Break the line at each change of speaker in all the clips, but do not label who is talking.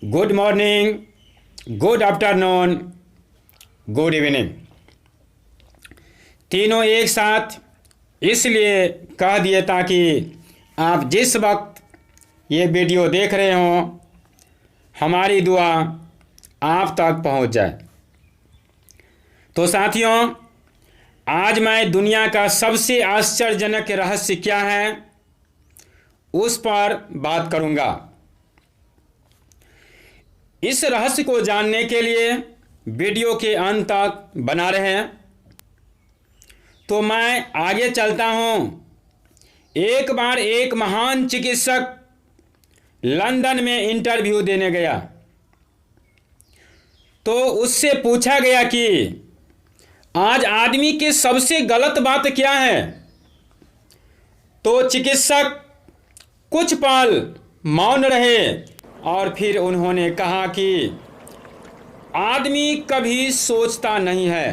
Good morning, good afternoon, good evening, तीनों एक साथ इसलिए कह दिए ताकि आप जिस वक्त ये वीडियो देख रहे हों हमारी दुआ आप तक पहुंच जाए। तो साथियों, आज मैं दुनिया का सबसे आश्चर्यजनक रहस्य क्या है उस पर बात करूंगा। इस रहस्य को जानने के लिए वीडियो के अंत तक बना रहें। तो मैं आगे चलता हूं। एक बार एक महान चिकित्सक लंदन में इंटरव्यू देने गया तो उससे पूछा गया कि आज आदमी की सबसे गलत बात क्या है। तो चिकित्सक कुछ पल मौन रहे और फिर उन्होंने कहा कि आदमी कभी सोचता नहीं है।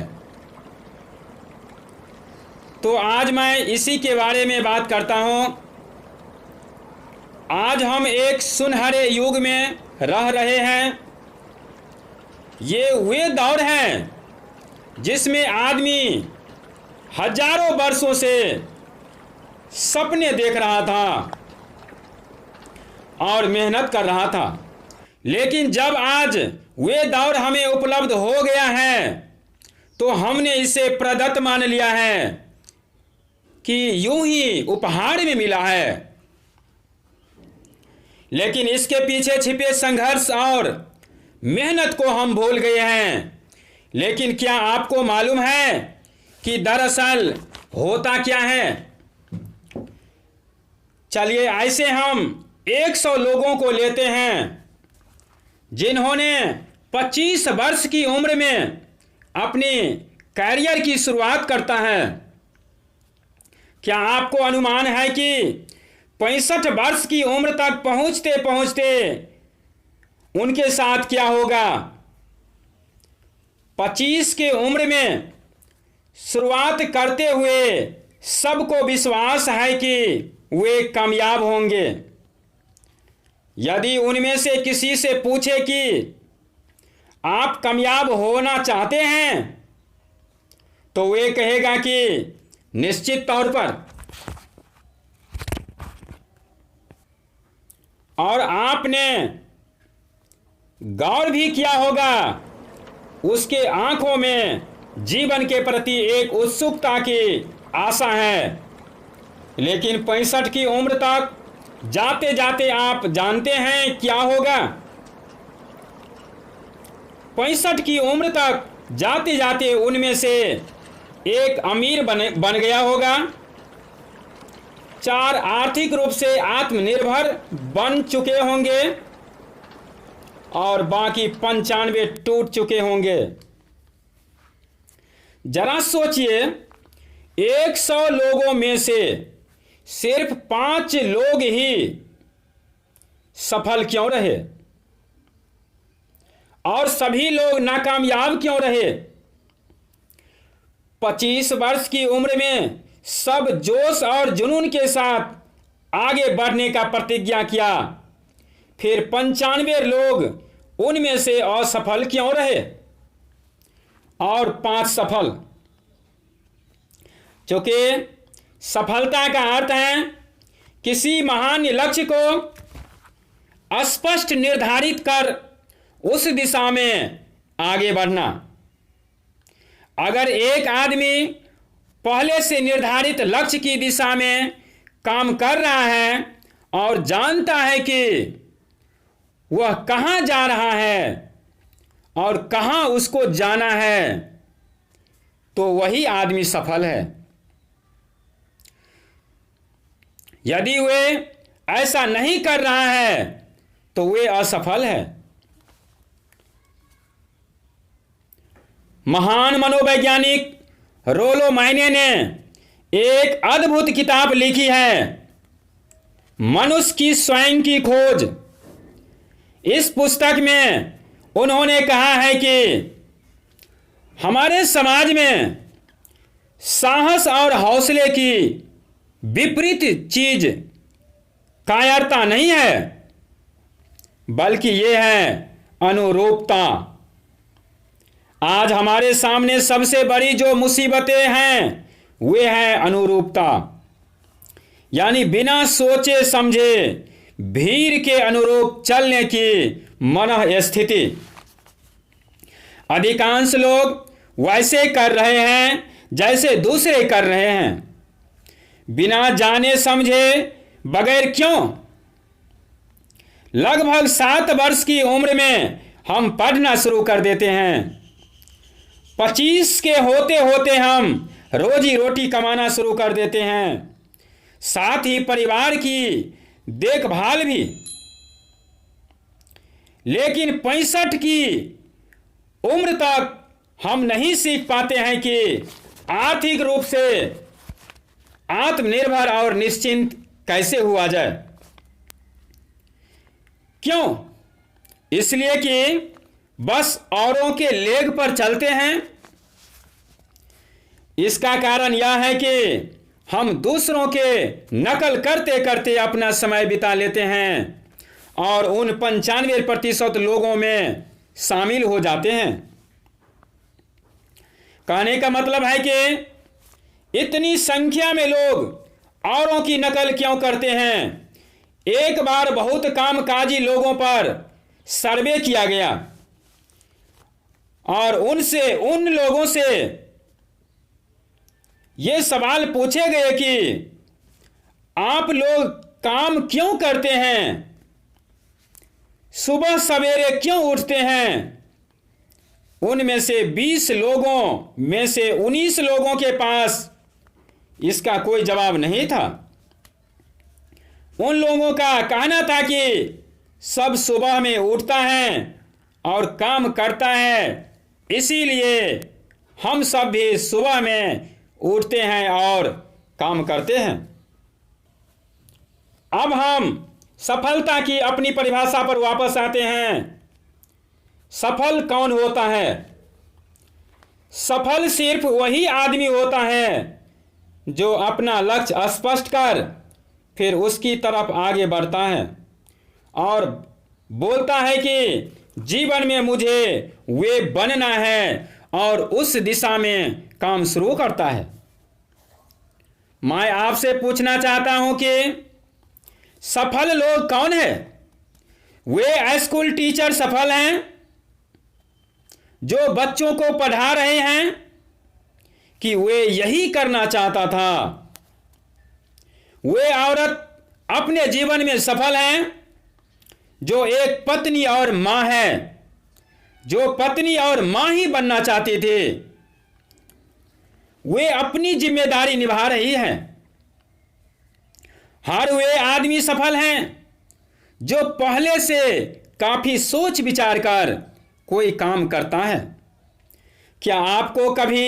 तो आज मैं इसी के बारे में बात करता हूं। आज हम एक सुनहरे युग में रह रहे हैं। ये वे दौर हैं जिसमें आदमी हजारों वर्षों से सपने देख रहा था और मेहनत कर रहा था, लेकिन जब आज वे दौर हमें उपलब्ध हो गया है तो हमने इसे प्रदत्त मान लिया है कि यूं ही उपहार में मिला है। लेकिन इसके पीछे छिपे संघर्ष और मेहनत को हम भूल गए हैं। लेकिन क्या आपको मालूम है कि दरअसल होता क्या है? चलिए ऐसे हम 100 लोगों को लेते हैं जिन्होंने 25 वर्ष की उम्र में अपने कैरियर की शुरुआत करता है। क्या आपको अनुमान है कि 65 वर्ष की उम्र तक पहुंचते पहुंचते उनके साथ क्या होगा? 25 के उम्र में शुरुआत करते हुए सबको विश्वास है कि वे कामयाब होंगे। यदि उनमें से किसी से पूछे कि आप कामयाब होना चाहते हैं तो वे कहेगा कि निश्चित तौर पर। और आपने गौर भी किया होगा उसके आंखों में जीवन के प्रति एक उत्सुकता की आशा है। लेकिन 65 की उम्र तक जाते जाते आप जानते हैं क्या होगा? 65 की उम्र तक जाते जाते उनमें से एक अमीर बन गया होगा, 4 आर्थिक रूप से आत्मनिर्भर बन चुके होंगे और बाकी 95 टूट चुके होंगे। जरा सोचिए, 100 लोगों में से सिर्फ 5 लोग ही सफल क्यों रहे और सभी लोग नाकामयाब क्यों रहे? 25 वर्ष की उम्र में सब जोश और जुनून के साथ आगे बढ़ने का प्रतिज्ञा किया, फिर 95 लोग उनमें से असफल क्यों रहे और 5 सफल? क्योंकि सफलता का अर्थ है किसी महान लक्ष्य को स्पष्ट निर्धारित कर उस दिशा में आगे बढ़ना। अगर एक आदमी पहले से निर्धारित लक्ष्य की दिशा में काम कर रहा है और जानता है कि वह कहां जा रहा है और कहां उसको जाना है, तो वही आदमी सफल है। यदि वे ऐसा नहीं कर रहा है तो वे असफल है। महान मनोवैज्ञानिक रोलो मैने ने एक अद्भुत किताब लिखी है, मनुष्य की स्वयं की खोज। इस पुस्तक में उन्होंने कहा है कि हमारे समाज में साहस और हौसले की विपरीत चीज कायरता नहीं है। बल्कि ये है अनुरूपता। आज हमारे सामने सबसे बड़ी जो मुसीबतें हैं वे है अनुरूपता, यानी बिना सोचे समझे भीड़ के अनुरूप चलने की मन स्थिति। अधिकांश लोग वैसे कर रहे हैं जैसे दूसरे कर रहे हैं, बिना जाने समझे बगैर क्यों। लगभग 7 वर्ष की उम्र में हम पढ़ना शुरू कर देते हैं। 25 के होते होते हम रोजी रोटी कमाना शुरू कर देते हैं, साथ ही परिवार की देखभाल भी। लेकिन 65 की उम्र तक हम नहीं सीख पाते हैं कि आर्थिक रूप से आत्मनिर्भर और निश्चिंत कैसे हुआ जाए। क्यों? इसलिए कि बस औरों के लेग पर चलते हैं। इसका कारण यह है कि हम दूसरों के नकल करते करते अपना समय बिता लेते हैं और उन 95% लोगों में शामिल हो जाते हैं। कहने का मतलब है कि इतनी संख्या में लोग औरों की नकल क्यों करते हैं। एक बार बहुत कामकाजी लोगों पर सर्वे किया गया और उन लोगों से ये सवाल पूछे गए कि आप लोग काम क्यों करते हैं, सुबह सवेरे क्यों उठते हैं। उनमें से 20 लोगों में से 19 लोगों के पास इसका कोई जवाब नहीं था। उन लोगों का कहना था कि सब सुबह में उठता है और काम करता है, इसीलिए हम सब भी सुबह में उठते हैं और काम करते हैं। अब हम सफलता की अपनी परिभाषा पर वापस आते हैं। सफल कौन होता है? सफल सिर्फ वही आदमी होता है जो अपना लक्ष्य स्पष्ट कर फिर उसकी तरफ आगे बढ़ता है और बोलता है कि जीवन में मुझे वे बनना है और उस दिशा में काम शुरू करता है। मैं आपसे पूछना चाहता हूं कि सफल लोग कौन है? वे स्कूल टीचर सफल हैं जो बच्चों को पढ़ा रहे हैं कि वे यही करना चाहता था। वे औरत अपने जीवन में सफल हैं जो एक पत्नी और मां है, जो पत्नी और मां ही बनना चाहती थी। वे अपनी जिम्मेदारी निभा रही हैं। हर वे आदमी सफल हैं जो पहले से काफी सोच विचार कर कोई काम करता है। क्या आपको कभी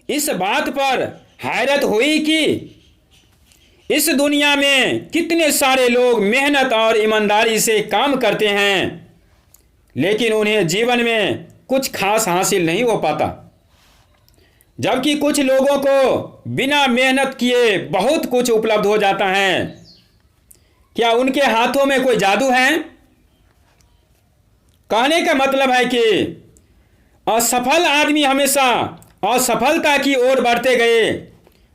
इस बात पर हैरत हुई कि इस दुनिया में कितने सारे लोग मेहनत और ईमानदारी से काम करते हैं लेकिन उन्हें जीवन में कुछ खास हासिल नहीं हो पाता, जबकि कुछ लोगों को बिना मेहनत किए बहुत कुछ उपलब्ध हो जाता है। क्या उनके हाथों में कोई जादू है? कहने का मतलब है कि असफल आदमी हमेशा असफलता की ओर बढ़ते गए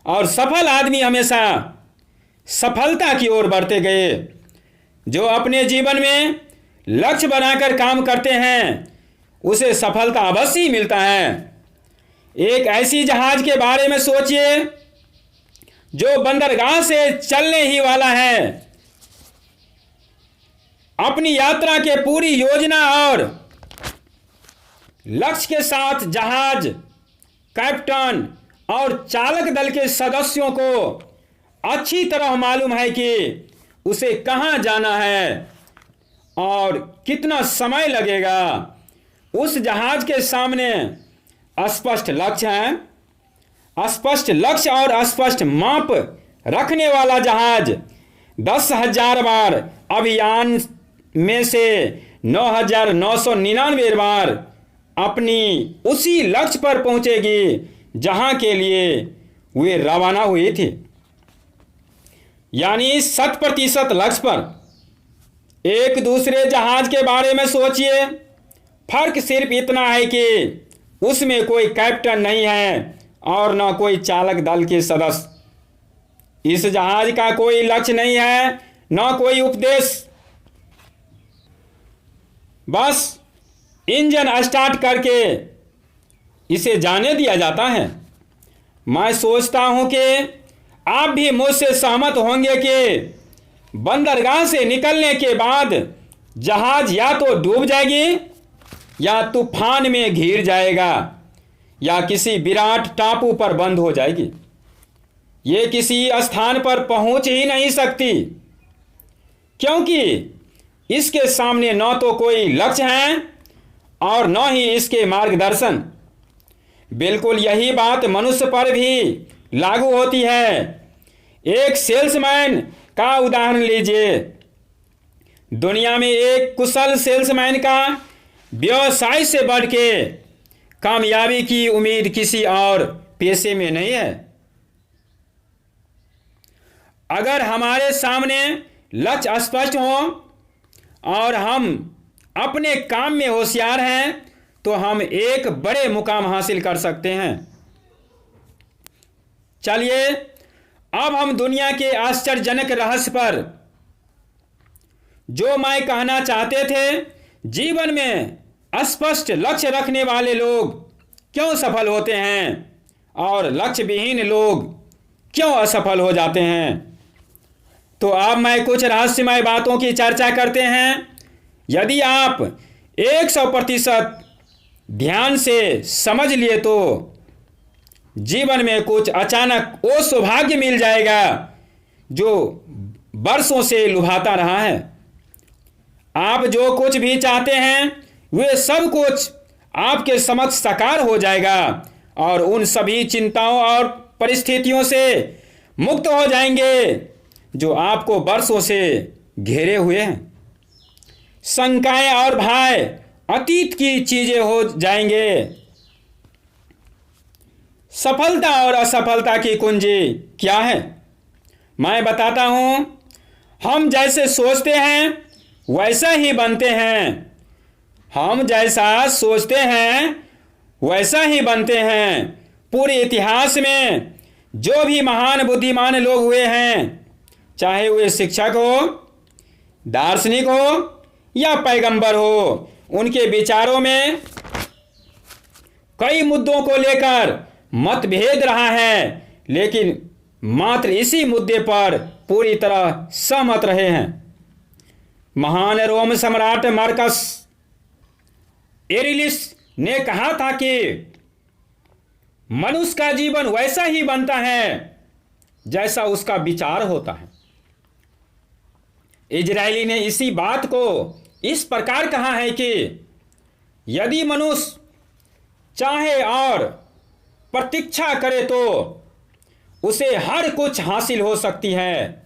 और सफल आदमी हमेशा सफलता की ओर बढ़ते गए। जो अपने जीवन में लक्ष्य बनाकर काम करते हैं उसे सफलता अवश्य ही मिलता है। एक ऐसी जहाज के बारे में सोचिए जो बंदरगाह से चलने ही वाला है। अपनी यात्रा के पूरी योजना और लक्ष्य के साथ जहाज कैप्टन और चालक दल के सदस्यों को अच्छी तरह मालूम है कि उसे कहां जाना है और कितना समय लगेगा। उस जहाज के सामने स्पष्ट लक्ष्य है। स्पष्ट लक्ष्य और स्पष्ट माप रखने वाला जहाज 10,000 बार अभियान में से 9,999 बार अपनी उसी लक्ष्य पर पहुंचेगी जहां के लिए वे रवाना हुई थी, यानी 100% लक्ष्य पर। एक दूसरे जहाज के बारे में सोचिए। फर्क सिर्फ इतना है कि उसमें कोई कैप्टन नहीं है और न कोई चालक दल के सदस्य। इस जहाज का कोई लक्ष्य नहीं है, न कोई उपदेश। बस इंजन स्टार्ट करके इसे जाने दिया जाता है। मैं सोचता हूं कि आप भी मुझसे सहमत होंगे कि बंदरगाह से निकलने के बाद जहाज या तो डूब जाएगी, या तूफान में घिर जाएगा, या किसी विराट टापू पर बंद हो जाएगी। ये किसी स्थान पर पहुंच ही नहीं सकती, क्योंकि इसके सामने न तो कोई लक्ष्य है और न ही इसके मार्गदर्शन। बिल्कुल यही बात मनुष्य पर भी लागू होती है। एक सेल्समैन का उदाहरण लीजिए। दुनिया में एक कुशल सेल्समैन का व्यवसाय से बढ़ के कामयाबी की उम्मीद किसी और पेशे में नहीं है। अगर हमारे सामने लक्ष्य स्पष्ट हो और हम अपने काम में होशियार हैं तो हम एक बड़े मुकाम हासिल कर सकते हैं। चलिए अब हम दुनिया के आश्चर्यजनक रहस्य पर, जो मैं कहना चाहते थे, जीवन में स्पष्ट लक्ष्य रखने वाले लोग क्यों सफल होते हैं और लक्ष्य विहीन लोग क्यों असफल हो जाते हैं। तो अब मैं कुछ रहस्यमय बातों की चर्चा करते हैं। यदि आप 100% ध्यान से समझ लिए तो जीवन में कुछ अचानक वो सौभाग्य मिल जाएगा जो वर्षों से लुभाता रहा है। आप जो कुछ भी चाहते हैं वे सब कुछ आपके समक्ष साकार हो जाएगा और उन सभी चिंताओं और परिस्थितियों से मुक्त हो जाएंगे जो आपको वर्षों से घेरे हुए हैं। शंकाएं और भय अतीत की चीजें हो जाएंगे। सफलता और असफलता की कुंजी क्या है, मैं बताता हूं। हम जैसे सोचते हैं वैसा ही बनते हैं। हम जैसा सोचते हैं वैसा ही बनते हैं। पूरे इतिहास में जो भी महान बुद्धिमान लोग हुए हैं, चाहे वे शिक्षक हो, दार्शनिक हो या पैगंबर हो, उनके विचारों में कई मुद्दों को लेकर मतभेद रहा है, लेकिन मात्र इसी मुद्दे पर पूरी तरह सहमत रहे हैं। महान रोम सम्राट मार्कस एरिलिस ने कहा था कि मनुष्य का जीवन वैसा ही बनता है जैसा उसका विचार होता है। इजरायली ने इसी बात को इस प्रकार कहा है कि यदि मनुष्य चाहे और प्रतीक्षा करे तो उसे हर कुछ हासिल हो सकती है।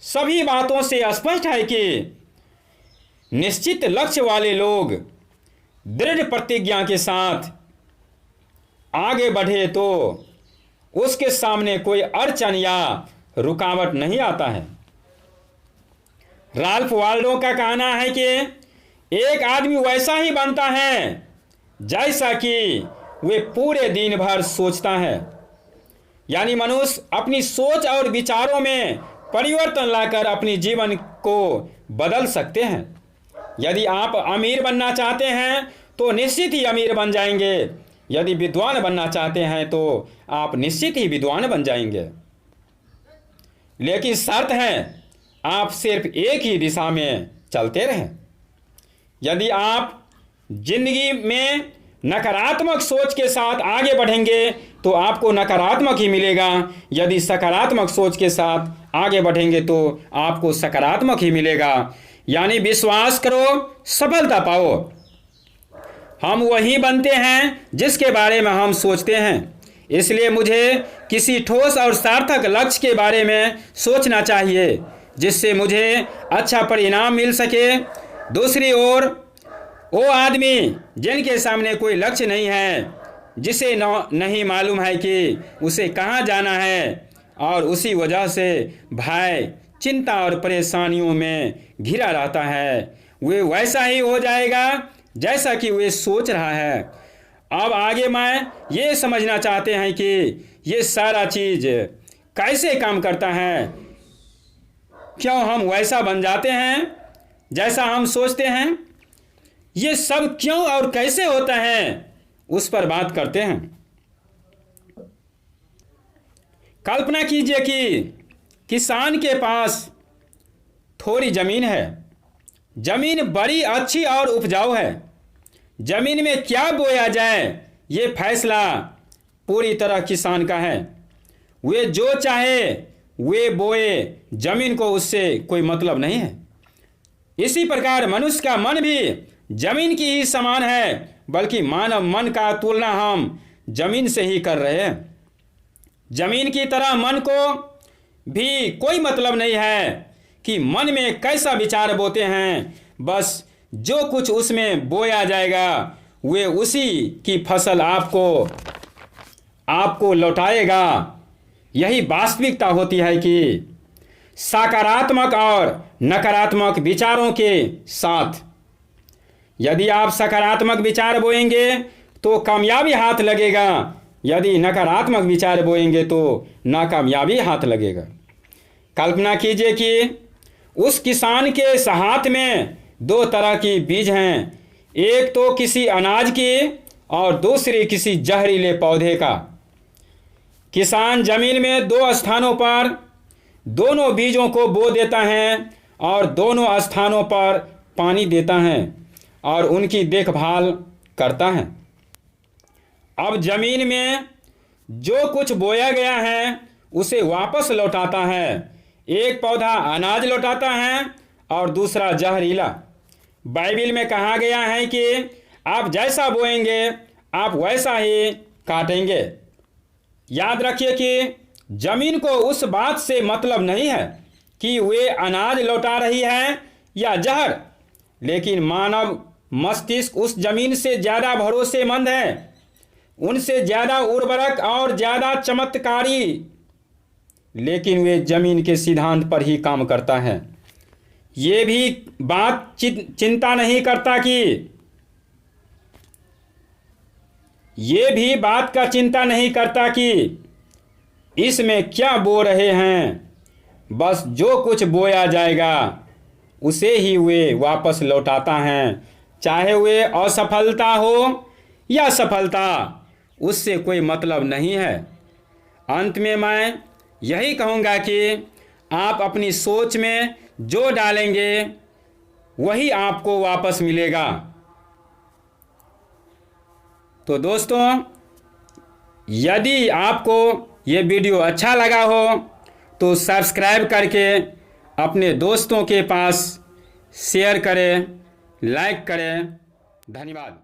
सभी बातों से स्पष्ट है कि निश्चित लक्ष्य वाले लोग दृढ़ प्रतिज्ञा के साथ आगे बढ़े तो उसके सामने कोई अड़चन या रुकावट नहीं आता है। राल्फ वाल्डो का कहना है कि एक आदमी वैसा ही बनता है जैसा कि वे पूरे दिन भर सोचता है। यानी मनुष्य अपनी सोच और विचारों में परिवर्तन लाकर अपनी जीवन को बदल सकते हैं। यदि आप अमीर बनना चाहते हैं तो निश्चित ही अमीर बन जाएंगे। यदि विद्वान बनना चाहते हैं तो आप निश्चित ही विद्वान बन जाएंगे। लेकिन शर्त है आप सिर्फ एक ही दिशा में चलते रहें। यदि आप जिंदगी में नकारात्मक सोच के साथ आगे बढ़ेंगे तो आपको नकारात्मक ही मिलेगा। यदि सकारात्मक सोच के साथ आगे बढ़ेंगे तो आपको सकारात्मक ही मिलेगा। यानी विश्वास करो, सफलता पाओ। हम वही बनते हैं जिसके बारे में हम सोचते हैं। इसलिए मुझे किसी ठोस और सार्थक लक्ष्य के बारे में सोचना चाहिए जिससे मुझे अच्छा परिणाम मिल सके। दूसरी ओर वो आदमी जिनके सामने कोई लक्ष्य नहीं है, जिसे नहीं मालूम है कि उसे कहाँ जाना है और उसी वजह से भय, चिंता और परेशानियों में घिरा रहता है, वे वैसा ही हो जाएगा जैसा कि वे सोच रहा है। अब आगे मैं ये समझना चाहते हैं कि ये सारा चीज़ कैसे काम करता है, क्यों हम वैसा बन जाते हैं जैसा हम सोचते हैं, ये सब क्यों और कैसे होता है, उस पर बात करते हैं। कल्पना कीजिए कि किसान के पास थोड़ी ज़मीन है। ज़मीन बड़ी अच्छी और उपजाऊ है। ज़मीन में क्या बोया जाए ये फैसला पूरी तरह किसान का है। वे जो चाहे वे बोए, ज़मीन को उससे कोई मतलब नहीं है। इसी प्रकार मनुष्य का मन भी ज़मीन की ही समान है, बल्कि मानव मन का तुलना हम ज़मीन से ही कर रहे हैं। ज़मीन की तरह मन को भी कोई मतलब नहीं है कि मन में कैसा विचार बोते हैं। बस जो कुछ उसमें बोया जाएगा वे उसी की फसल आपको लौटाएगा। यही वास्तविकता होती है कि सकारात्मक और नकारात्मक विचारों के साथ यदि आप सकारात्मक विचार बोएंगे तो कामयाबी हाथ लगेगा, यदि नकारात्मक विचार बोएंगे तो नाकामयाबी हाथ लगेगा। कल्पना कीजिए कि उस किसान के हाथ में दो तरह की बीज हैं, एक तो किसी अनाज की और दूसरी किसी जहरीले पौधे का। किसान जमीन में दो स्थानों पर दोनों बीजों को बो देता है और दोनों स्थानों पर पानी देता है और उनकी देखभाल करता है। अब जमीन में जो कुछ बोया गया है उसे वापस लौटाता है। एक पौधा अनाज लौटाता है और दूसरा जहरीला। बाइबिल में कहा गया है कि आप जैसा बोएंगे आप वैसा ही काटेंगे। याद रखिए कि जमीन को उस बात से मतलब नहीं है कि वे अनाज लौटा रही है या जहर, लेकिन मानव मस्तिष्क उस जमीन से ज़्यादा भरोसेमंद है, उनसे ज़्यादा उर्वरक और ज़्यादा चमत्कारी, लेकिन वे जमीन के सिद्धांत पर ही काम करता है। ये भी बात चिंता नहीं करता कि ये भी बात का चिंता नहीं करता कि इसमें क्या बो रहे हैं। बस जो कुछ बोया जाएगा उसे ही वे वापस लौटाता हैं, चाहे वे असफलता हो या सफलता, उससे कोई मतलब नहीं है। अंत में मैं यही कहूँगा कि आप अपनी सोच में जो डालेंगे वही आपको वापस मिलेगा। तो दोस्तों, यदि आपको ये वीडियो अच्छा लगा हो तो सब्सक्राइब करके अपने दोस्तों के पास शेयर करें, लाइक करें। धन्यवाद।